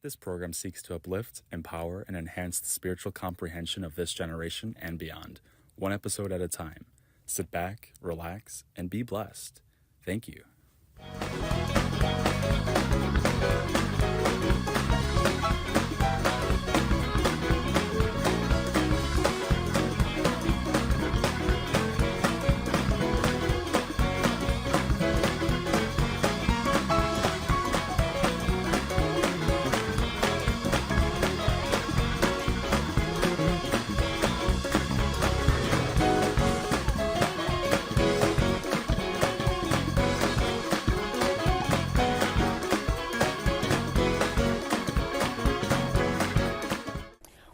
This program seeks to uplift, empower, and enhance the spiritual comprehension of this generation and beyond, one episode at a time. Sit back, relax, and be blessed. Thank you.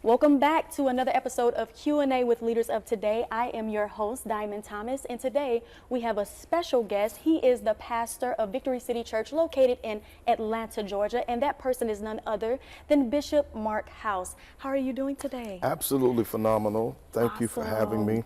Welcome back to another episode of Q&A with Leaders of Today. I am your host, Diamond Thomas, and today we have a special guest. He is the pastor of Victory City Church located in Atlanta, Georgia, and that person is none other than Bishop Marc House. How are you doing today? Absolutely phenomenal. Thank you for having Awesome. me.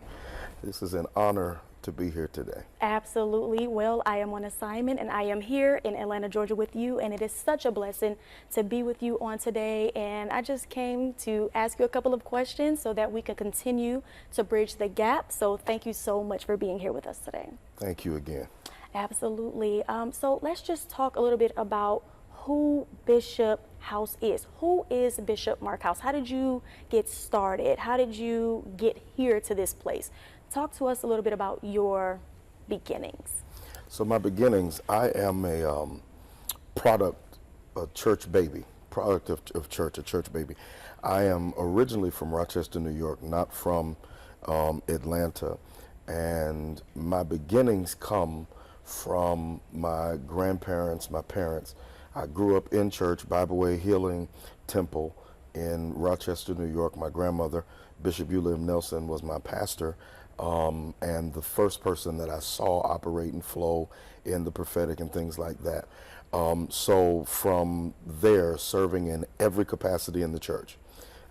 This is an honor to be here today. Absolutely. Well, I am on assignment and I am here in Atlanta, Georgia with you, and it is such a blessing to be with you on today. And I just came to ask you a couple of questions so that we could continue to bridge the gap. So thank you so much for being here with us today. Thank you again. Absolutely. So let's just talk a little bit about who Bishop House is. Who is Bishop Marc House? How did you get started? How did you get here to this place? Talk to us a little bit about your beginnings. So my beginnings, I am a product, a church baby, product of church, a church baby. I am originally from Rochester, New York, not from Atlanta. And my beginnings come from my grandparents, my parents. I grew up in church, Bible Way Healing Temple in Rochester, New York. My grandmother, Bishop Eula Nelson, was my pastor. And the first person that I saw operate and flow in the prophetic and things like that. So from there, serving in every capacity in the church.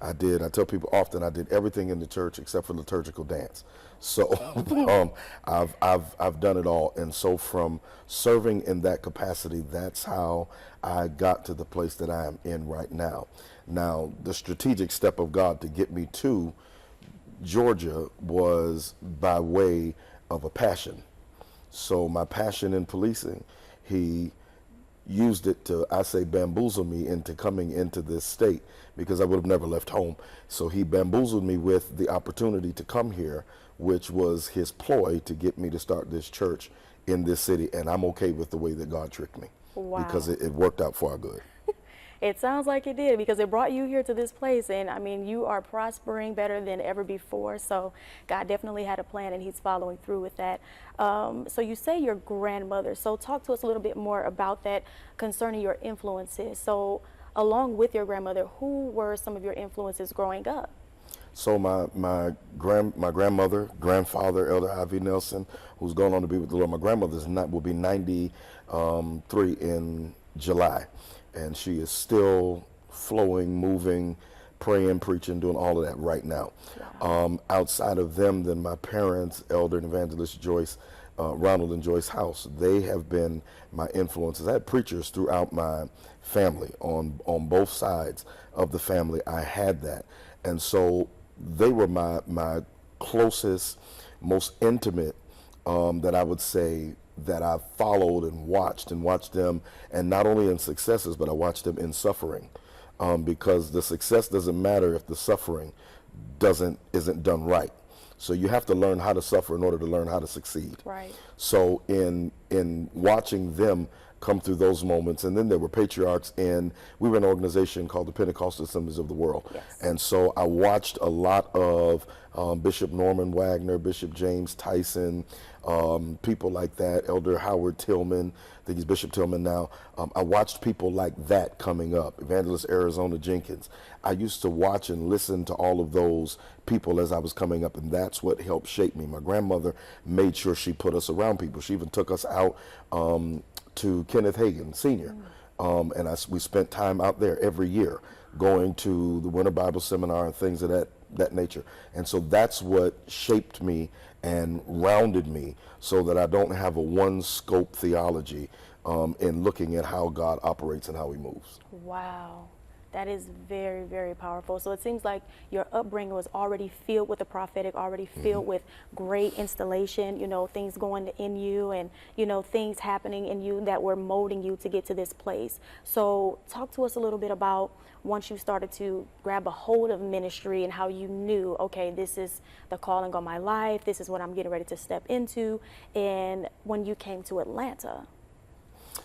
I tell people often, I did everything in the church except for liturgical dance. So I've done it all. And so from serving in that capacity, that's how I got to the place that I am in right now. Now, the strategic step of God to get me to Georgia was by way of a passion. So my passion in policing, he used it to, I say, bamboozle me into coming into this state because I would have never left home. So he bamboozled me with the opportunity to come here, which was his ploy to get me to start this church in this city. And I'm okay with the way that God tricked me. Wow. Because it worked out for our good. It sounds like it did because it brought you here to this place, and I mean, you are prospering better than ever before. So God definitely had a plan and he's following through with that. So you say your grandmother, so talk to us a little bit more about that concerning your influences. So along with your grandmother, who were some of your influences growing up? So my grandmother, grandfather, Elder Ivy Nelson, who's gone on to be with the Lord. My grandmother's will be 93 in July. And she is still flowing, moving, praying, preaching, doing all of that right now. Wow. Outside of them, then my parents, Elder and Evangelist Joyce, Ronald and Joyce House, they have been my influences. I had preachers throughout my family, on both sides of the family. I had that. And so they were my closest, most intimate, that I would say, that I followed and watched them, and not only in successes, but I watched them in suffering, because the success doesn't matter if the suffering isn't done right. So you have to learn how to suffer in order to learn how to succeed. Right. So in watching them come through those moments, and then there were patriarchs, and we were an organization called the Pentecostal Assemblies of the World. Yes. And so I watched a lot of Bishop Norman Wagner, Bishop James Tyson, people like that, Elder Howard Tillman, I think he's Bishop Tillman now. I watched people like that coming up, Evangelist Arizona Jenkins. I used to watch and listen to all of those people as I was coming up, and that's what helped shape me. My grandmother made sure she put us around people. She even took us out to Kenneth Hagin Sr. And we spent time out there every year going to the Winter Bible Seminar and things of that nature. And so that's what shaped me and rounded me so that I don't have a one scope theology in looking at how God operates and how he moves. Wow. That is very, very powerful. So it seems like your upbringing was already filled with the prophetic, already filled with great installation, things going in you and, things happening in you that were molding you to get to this place. So talk to us a little bit about once you started to grab a hold of ministry and how you knew, okay, this is the calling on my life, this is what I'm getting ready to step into, and when you came to Atlanta.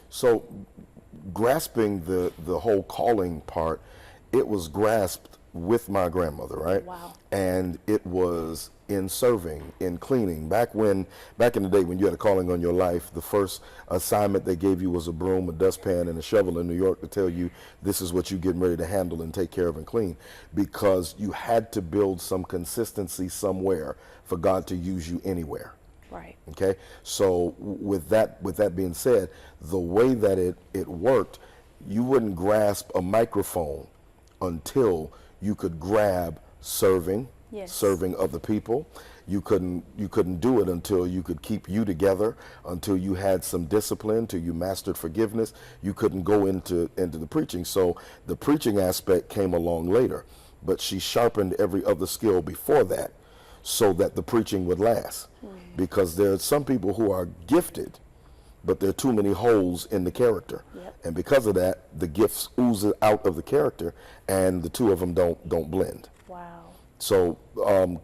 So grasping the whole calling part, it was grasped with my grandmother, right? Wow. And it was in serving, in cleaning. Back in the day when you had a calling on your life, the first assignment they gave you was a broom, a dustpan, and a shovel in New York to tell you this is what you're getting ready to handle and take care of and clean, because you had to build some consistency somewhere for God to use you anywhere. Right. Okay, so with that being said, the way that it worked, you wouldn't grasp a microphone until you could grab serving, Yes. serving other people. You couldn't do it until you could keep you together, until you had some discipline, till you mastered forgiveness. You couldn't go into the preaching. So the preaching aspect came along later, but she sharpened every other skill before that, so that the preaching would last. Because there are some people who are gifted, but there are too many holes in the character. Yep. And because of that, the gifts ooze out of the character, and the two of them don't blend. Wow. So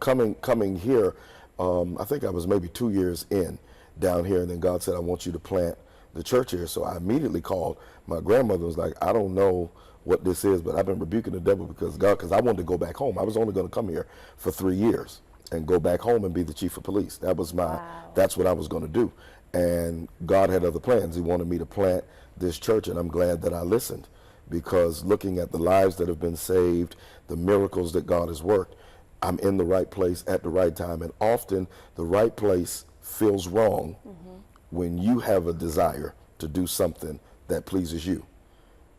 coming here, I think I was maybe 2 years in down here, and then God said, I want you to plant the church here. So I immediately called my grandmother. Was like, I don't know what this is, but I've been rebuking the devil because I wanted to go back home. I was only going to come here for 3 years and go back home and be the chief of police. That was that's what I was going to do. And God had other plans. He wanted me to plant this church, and I'm glad that I listened, because looking at the lives that have been saved, the miracles that God has worked, I'm in the right place at the right time. And often the right place feels wrong when you have a desire to do something that pleases you.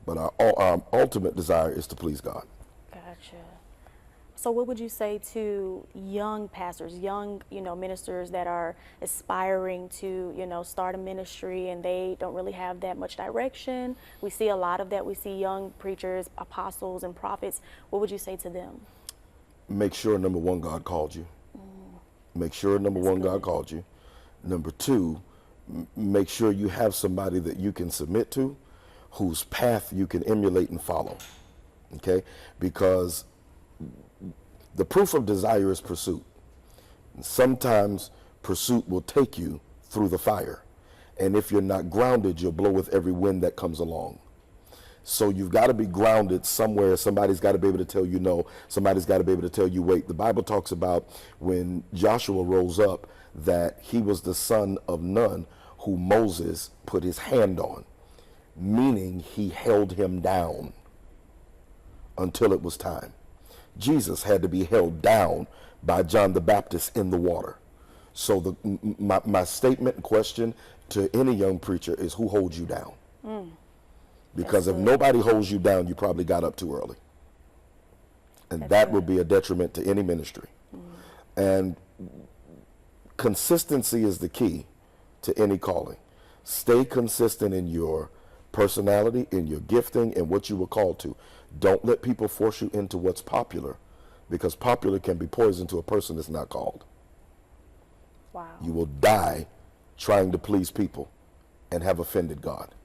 But our ultimate desire is to please God. Gotcha. So what would you say to young pastors, young, ministers that are aspiring to, start a ministry and they don't really have that much direction? We see a lot of that. We see young preachers, apostles, and prophets. What would you say to them? Make sure, number one, God called you. Make sure, number one, God called you. Number two, make sure you have somebody that you can submit to, whose path you can emulate and follow. Okay? Because the proof of desire is pursuit. Sometimes pursuit will take you through the fire. And if you're not grounded, you'll blow with every wind that comes along. So you've got to be grounded somewhere. Somebody's got to be able to tell you no. Somebody's got to be able to tell you wait. The Bible talks about when Joshua rose up that he was the son of Nun who Moses put his hand on, meaning he held him down until it was time. Jesus had to be held down by John the Baptist in the water. So my statement and question to any young preacher is, who holds you down? Because if nobody holds you down, you probably got up too early. And that would be a detriment to any ministry. And consistency is the key to any calling. Stay consistent in your personality, in your gifting, and what you were called to. Don't let people force you into what's popular, because popular can be poison to a person that's not called. Wow. You will die trying to please people and have offended God.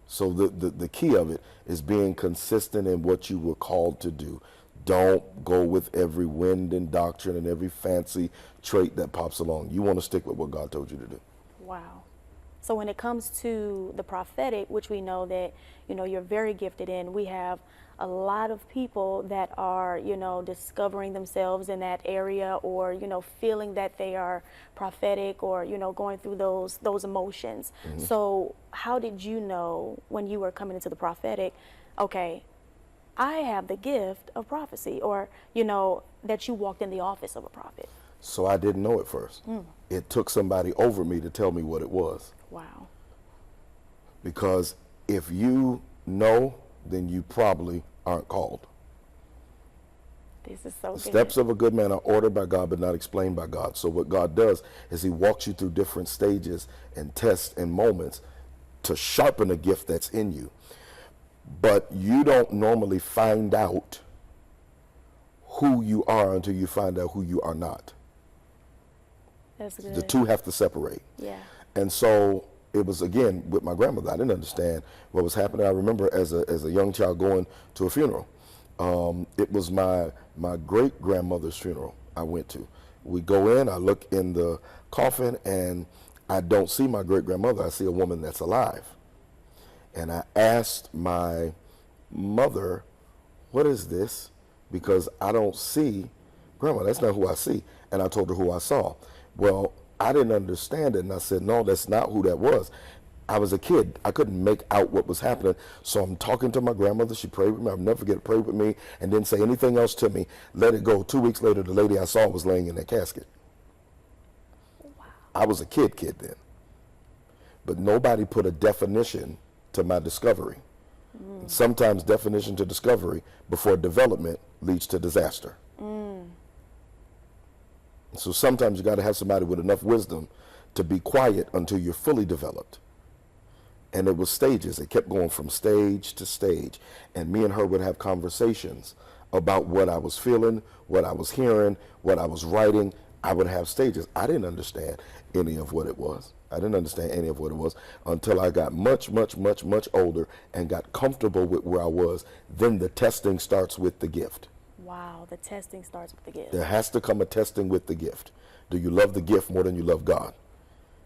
So the key of it is being consistent in what you were called to do. Don't go with every wind and doctrine and every fancy trait that pops along. You want to stick with what God told you to do. Wow. So when it comes to the prophetic, which we know that, you're very gifted in, we have a lot of people that are, discovering themselves in that area, or, feeling that they are prophetic, or, going through those emotions. So how did you know when you were coming into the prophetic, okay, I have the gift of prophecy, or, that you walked in the office of a prophet? So I didn't know at first. It took somebody over me to tell me what it was. Wow. Because if you know, then you probably aren't called. This is so good. The steps of a good man are ordered by God, but not explained by God. So what God does is he walks you through different stages and tests and moments to sharpen a gift that's in you. But you don't normally find out who you are until you find out who you are not. That's good. The two have to separate. Yeah. And so it was, again, with my grandmother. I didn't understand what was happening. I remember as a young child going to a funeral. It was my great-grandmother's funeral I went to. We go in, I look in the coffin, and I don't see my great-grandmother. I see a woman that's alive. And I asked my mother, what is this? Because I don't see Grandma. That's not who I see. And I told her who I saw. Well, I didn't understand it, and I said, no, that's not who that was. I was a kid. I couldn't make out what was happening. So I'm talking to my grandmother. She prayed with me. I'll never forget, prayed with me and didn't say anything else to me. Let it go. 2 weeks later, the lady I saw was laying in that casket. Wow. I was a kid then. But nobody put a definition to my discovery. And sometimes definition to discovery before development leads to disaster. So sometimes you got to have somebody with enough wisdom to be quiet until you're fully developed. And it was stages. It kept going from stage to stage. And me and her would have conversations about what I was feeling, what I was hearing, what I was writing. I would have stages. I didn't understand any of what it was. I didn't understand any of what it was until I got much, much, much, much older and got comfortable with where I was. Then the testing starts with the gift. Wow, the testing starts with the gift. There has to come a testing with the gift. Do you love the gift more than you love God?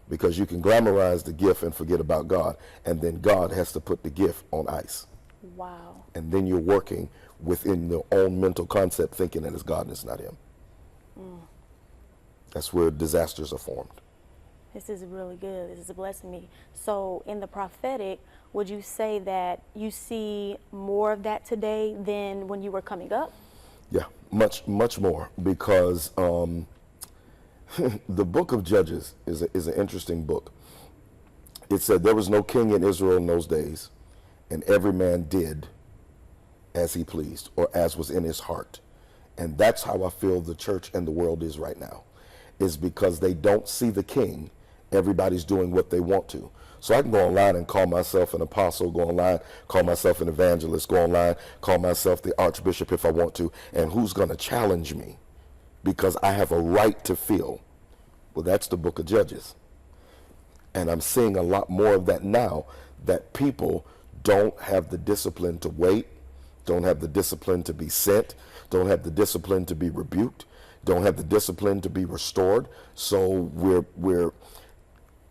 Because you can glamorize the gift and forget about God, and then God has to put the gift on ice. Wow. And then you're working within your own mental concept, thinking that it's God and it's not him. That's where disasters are formed. This is really good. This is blessing me. So in the prophetic, would you say that you see more of that today than when you were coming up? Yeah, much, much more, because the book of Judges is an interesting book. It said there was no king in Israel in those days, and every man did as he pleased or as was in his heart. And that's how I feel the church and the world is right now, is because they don't see the king. Everybody's doing what they want to. So I can go online and call myself an apostle, go online, call myself an evangelist, go online, call myself the archbishop if I want to, and who's going to challenge me? Because I have a right to feel. Well, that's the book of Judges. And I'm seeing a lot more of that now, that people don't have the discipline to wait, don't have the discipline to be sent, don't have the discipline to be rebuked, don't have the discipline to be restored. So we're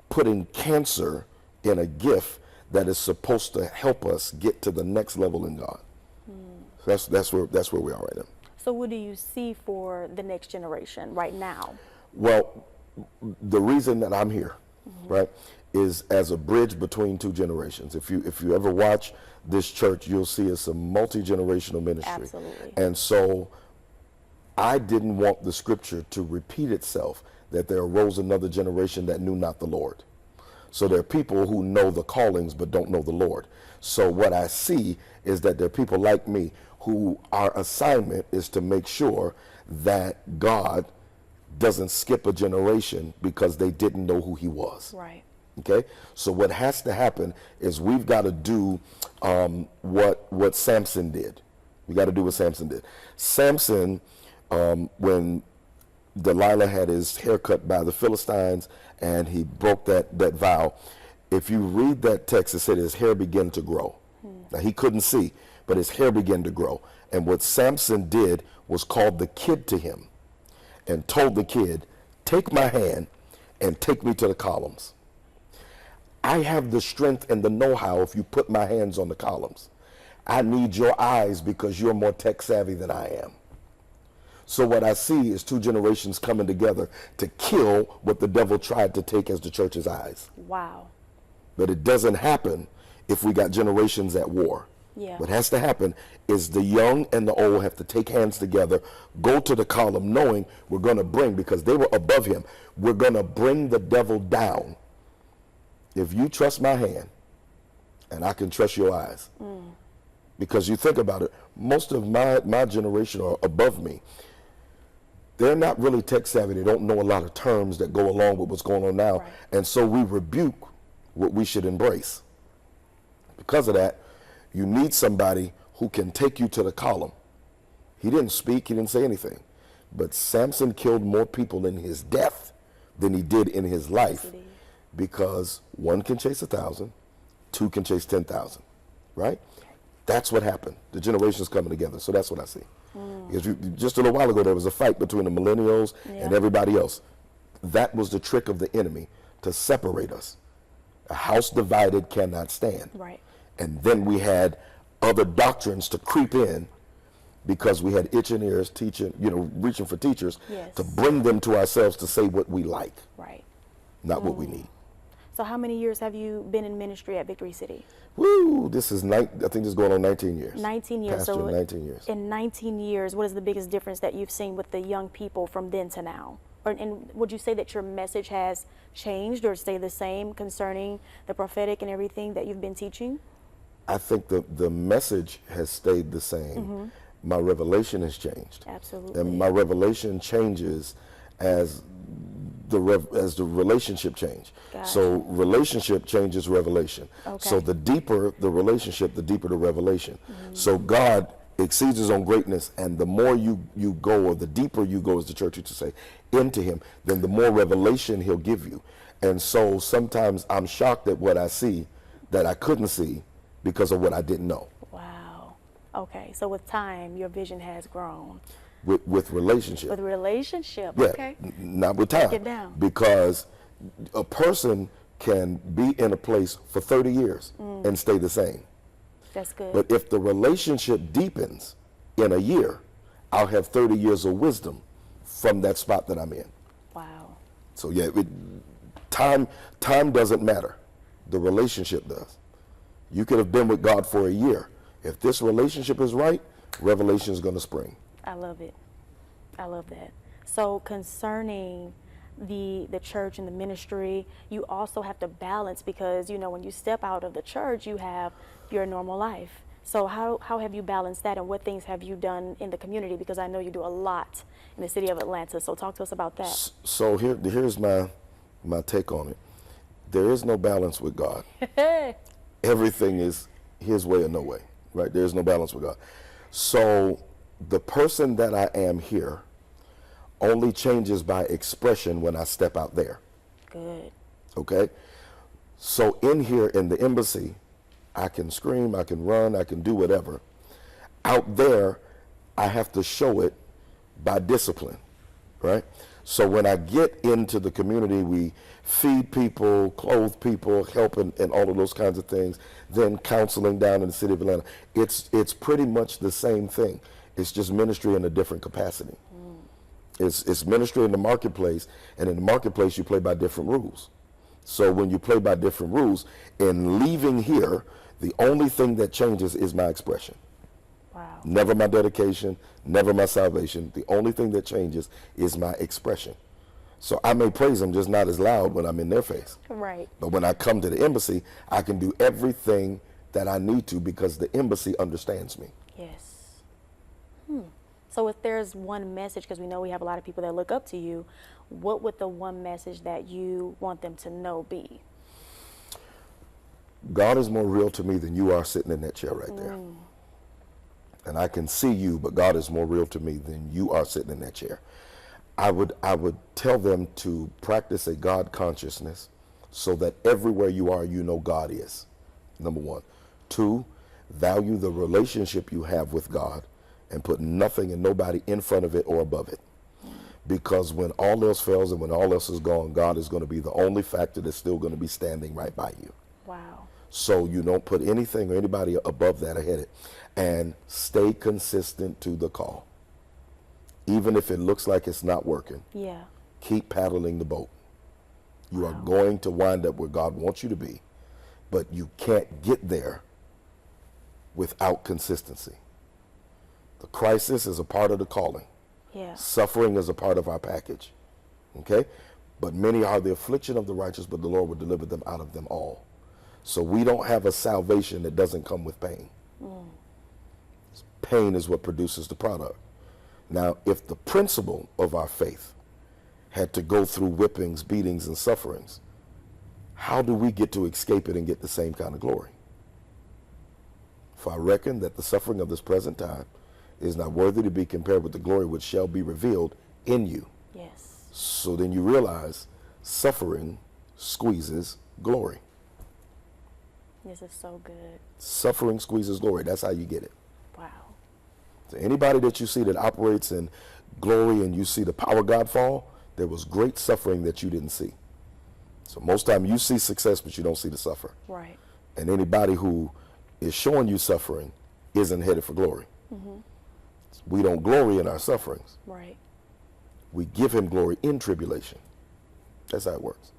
putting cancer in a gift that is supposed to help us get to the next level in God. So that's where we are right now. So what do you see for the next generation right now? Well, the reason that I'm here, right, is as a bridge between two generations. If you ever watch this church, you'll see it's a multi-generational ministry. Absolutely. And so I didn't want the scripture to repeat itself, that there arose another generation that knew not the Lord. So there are people who know the callings but don't know the Lord. So what I see is that there are people like me who our assignment is to make sure that God doesn't skip a generation because they didn't know who he was. Right. Okay? So what has to happen is we've got to do what Samson did. We got to do what Samson did. Samson, when Delilah had his hair cut by the Philistines and he broke that vow, if you read that text, it said his hair began to grow. Now he couldn't see, but his hair began to grow. And what Samson did was called the kid to him and told the kid, take my hand and take me to the columns. I have the strength and the know-how if you put my hands on the columns. I need your eyes because you're more tech savvy than I am. So what I see is two generations coming together to kill what the devil tried to take as the church's eyes. Wow. But it doesn't happen if we got generations at war. Yeah. What has to happen is the young and the old have to take hands together, go to the column knowing we're going to bring, because they were above him, we're going to bring the devil down. If you trust my hand, and I can trust your eyes. Because you think about it, most of my generation are above me. They're not really tech savvy. They don't know a lot of terms that go along with what's going on now. Right. And so we rebuke what we should embrace. Because of that, You need somebody who can take you to the column. He didn't speak, he didn't say anything. But Samson killed more people in his death than he did in his life, because one can chase 1,000, two can chase 10,000, right? That's what happened. The generations coming together. So that's what I see. Because just a little while ago, there was a fight between the millennials and everybody else. That was the trick of the enemy, to separate us. A house divided cannot stand. Right. And then we had other doctrines to creep in, because we had itching ears teaching, reaching for teachers to bring them to ourselves to say what we like, Right. not what we need. So how many years have you been in ministry at Victory City? Woo! This is I think this is going on 19 years. 19 years. Pastor, So 19 years. in 19 years, what is the biggest difference that you've seen with the young people from then to now? And would you say that your message has changed or stayed the same concerning the prophetic and everything that you've been teaching? I think the message has stayed the same. My revelation has changed. Absolutely. And my revelation changes as the relationship change. Gotcha. So relationship changes revelation. Okay. So the deeper the relationship, the deeper the revelation. So God exceeds his own greatness, and the more you go, or the deeper you go, as the church used to say, into him, then the more revelation he'll give you. And so sometimes I'm shocked at what I see that I couldn't see because of what I didn't know. Wow. Okay. So with time, your vision has grown. With relationship. With relationship. Yeah, Okay. not with time. Break it down. Because a person can be in a place for 30 years and stay the same. That's good. But if the relationship deepens in a year, I'll have 30 years of wisdom from that spot that I'm in. Wow. So yeah, time doesn't matter. The relationship does. You could have been with God for a year. If this relationship is right, revelation is going to spring. I love it. I love that. So concerning the church and the ministry, you also have to balance, because when you step out of the church, you have your normal life. So how have you balanced that, and what things have you done in the community? Because I know you do a lot in the city of Atlanta. So talk to us about that. So here's my take on it. There is no balance with God. Everything is his way or no way, right? There is no balance with God. So the person that I am here only changes by expression when I step out there. Good. Okay? So in here in the embassy, I can scream, I can run, I can do whatever. Out there, I have to show it by discipline, right? So when I get into the community, we feed people, clothe people, help and all of those kinds of things, then counseling down in the city of Atlanta. It's pretty much the same thing. It's just ministry in a different capacity. It's ministry in the marketplace, and in the marketplace you play by different rules. So when you play by different rules, in leaving here, the only thing that changes is my expression. Wow. Never my dedication, never my salvation. The only thing that changes is my expression. So I may praise them, just not as loud when I'm in their face. Right. But when I come to the embassy, I can do everything that I need to, because the embassy understands me. Yes. So if there's one message, because we know we have a lot of people that look up to you, what would the one message that you want them to know be? God is more real to me than you are sitting in that chair right there. And I can see you, but God is more real to me than you are sitting in that chair. I would tell them to practice a God consciousness, so that everywhere you are, you know God is, number one. Two, value the relationship you have with God, and put nothing and nobody in front of it or above it. Because when all else fails and when all else is gone, God is going to be the only factor that's still going to be standing right by you. Wow. So you don't put anything or anybody above that, ahead of it. And stay consistent to the call. Even if it looks like it's not working, Yeah. keep paddling the boat. You are going to wind up where God wants you to be, but you can't get there without consistency. The crisis is a part of the calling. Yeah. Suffering is a part of our package. Okay? But many are the affliction of the righteous, but the Lord will deliver them out of them all. So we don't have a salvation that doesn't come with pain. Pain is what produces the product. Now, if the principle of our faith had to go through whippings, beatings, and sufferings, how do we get to escape it and get the same kind of glory? For I reckon that the suffering of this present time is not worthy to be compared with the glory which shall be revealed in you. Yes. So then you realize suffering squeezes glory. This is so good. Suffering squeezes glory. That's how you get it. Wow. So anybody that you see that operates in glory and you see the power of God fall, there was great suffering that you didn't see. So most time you see success, but you don't see the suffer. Right. And anybody who is showing you suffering isn't headed for glory. We don't glory in our sufferings. Right. We give him glory in tribulation. That's how it works.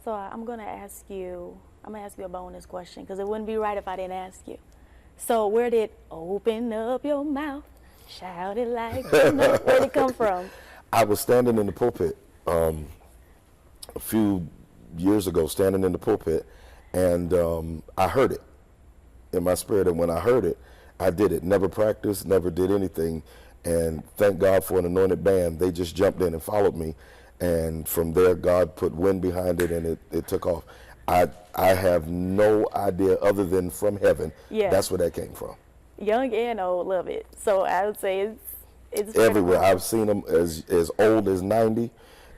So I'm going to ask you a bonus question, because it wouldn't be right if I didn't ask you. So where did open up your mouth, shout it like you know, where did it come from? I was standing in the pulpit a few years ago, standing in the pulpit, and I heard it in my spirit. And when I heard it, I did it. Never practiced, never did anything. And thank God for an anointed band. They just jumped in and followed me. And from there, God put wind behind it, and it took off. I have no idea other than from heaven. Yeah. That's where that came from. Young and old love it. So I would say it's Everywhere. pretty I've seen them as old as 90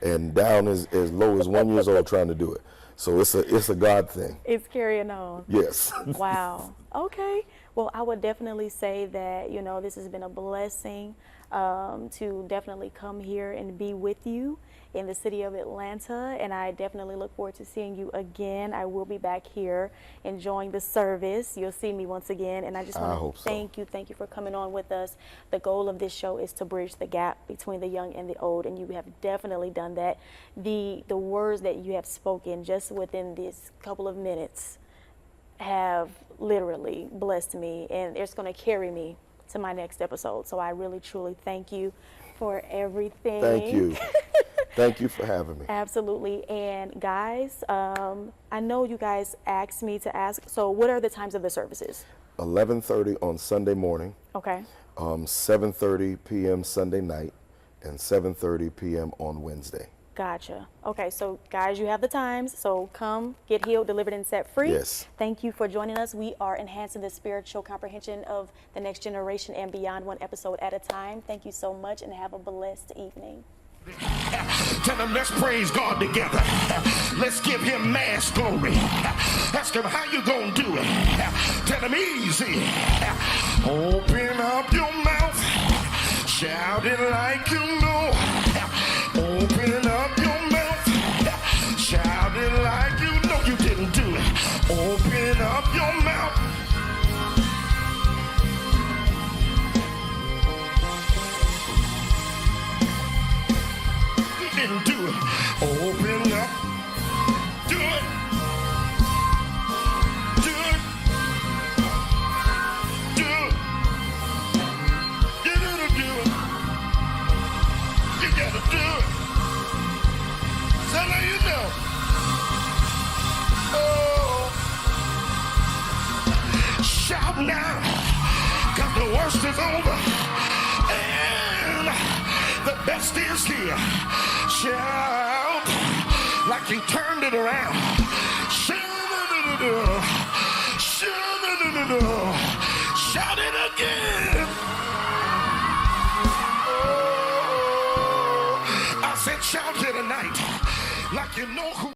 and down as low as 1 year old trying to do it. So it's a God thing. It's carrying on. Yes. Wow. Okay. Well, I would definitely say that, you know, this has been a blessing to definitely come here and be with you in the city of Atlanta. And I definitely look forward to seeing you again. I will be back here enjoying the service. You'll see me once again. And I just want to thank you. Thank you for coming on with us. The goal of this show is to bridge the gap between the young and the old. And you have definitely done that. The words that you have spoken just within this couple of minutes have literally blessed me, and it's going to carry me to my next episode. So I really, truly thank you for everything. Thank you. Thank you for having me. Absolutely. And guys, I know you guys asked me to ask, so what are the times of the services? 11:30 on Sunday morning, Okay. 7:30 p.m. Sunday night, and 7:30 p.m. on Wednesday. Gotcha. Okay, so guys, you have the times. So come, get healed, delivered, and set free. Yes. Thank you for joining us. We are enhancing the spiritual comprehension of the next generation and beyond, one episode at a time. Thank you so much, and have a blessed evening. Tell them let's praise God together. Let's give him mass glory. Ask him how you gonna do it. Tell him easy. Open up your mouth. Shout it like you know. Open up your mouth. Shout it like you know you didn't do it. Open up your mouth. You didn't do it. Open up. Do it. Do it. Do it. You gotta do it. You gotta do it. So now you know. Oh. Shout now. 'Cause the worst is over. And the best is here. Shout like you turned it around. Shout it again. Oh, I said shout it tonight like you know who.